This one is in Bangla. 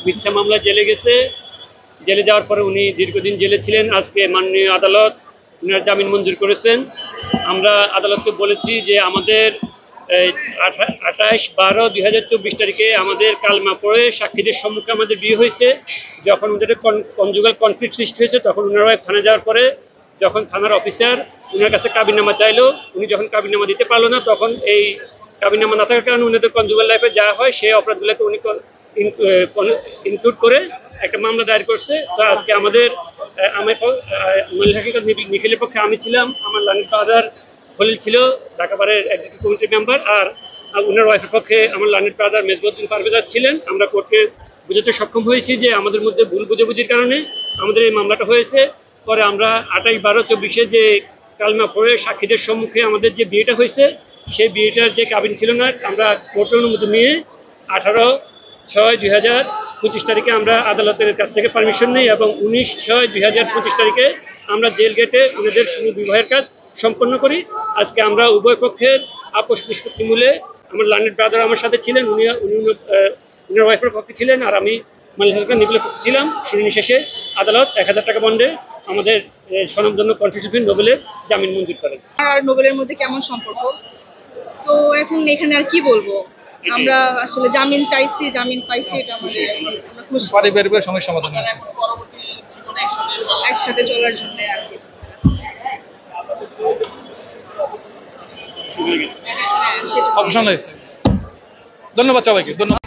মিথ্যা মামলা জেলে গেছে, জেলে যাওয়ার পরে উনি দীর্ঘদিন জেলে ছিলেন। আজকে মাননীয় আদালত উনার জামিন মঞ্জুর করেছেন। আমরা আদালতকে বলেছি যে আমাদের 28/12/2024 তারিখে আমাদের কালমা পড়ে সাক্ষীদের সম্মুখে আমাদের বিয়ে হয়েছে। যখন ওদের কনজুগাল কনফ্লিক্ট সৃষ্টি হয়েছে তখন ওনারা থানায় যাওয়ার পরে যখন থানার অফিসার ওনার কাছে কাবিননামা চাইলো, উনি যখন কাবিননামা দিতে পারলো না, তখন এই কাবিননামা না থাকার কারণে ওনাদের কনজুগাল লাইফে যা হয় সেই অপরাধগুলোকে উনি ইনক্লুড করে একটা মামলা দায়ের করছে। তো আজকে আমাদের নিখিলের পক্ষে আমি ছিলাম, আমার লানির ফাদার খলিল ছিল, ঢাকা বারের এক্সিকিউটিভ কমিটির মেম্বার, আর ওনার ওয়াইফের পক্ষে আমার লানির ফাদার মেজবুদ্দিন পারভেজ ছিলেন। আমরা কোর্টকে বুঝাতে সক্ষম হয়েছি যে আমাদের মধ্যে ভুল বুঝাবুঝির কারণে আমাদের এই মামলাটা হয়েছে। পরে আমরা 28/12/24 যে কালমা পড়ে সাক্ষীদের সম্মুখে আমাদের যে বিয়েটা হয়েছে সেই বিয়েটার যে কাবিন ছিল না, আমরা কোর্টের অনুমতি নিয়ে 18/6/2025 তারিখে আমরা আদালতের কাছ থেকে পারমিশন নিই এবং 19/6/2025 তারিখে আমরা জেল গেটে ওনাদের শুধু বিবাহের কাজ সম্পন্ন করি। আজকে আমরা উভয় পক্ষের আপোষ নিষ্পত্তি মূলে আমার লার্নেড ব্রাদার আমার সাথে ছিলেন, উনার ওয়াইফের পক্ষে ছিলেন, আর আমি নিখিলের পক্ষে ছিলাম। শুনানি শেষে আদালত 1000 টাকা বন্ডে আমাদের স্বনামধন্য কনস্টিটিউশন নোবেলের জামিন মঞ্জুর করেন। আর নোবেলের মধ্যে কেমন সম্পর্ক, তো এখন এখানে আর কি বলবো, আমরা আসলে জামিন চাইছি, জামিন পাইছি, এটা আমাদের পারিবারিক সমস্যা সমাধান একসাথে চলার জন্য আর কি। ধন্যবাদ সবাইকে। ধন্যবাদ।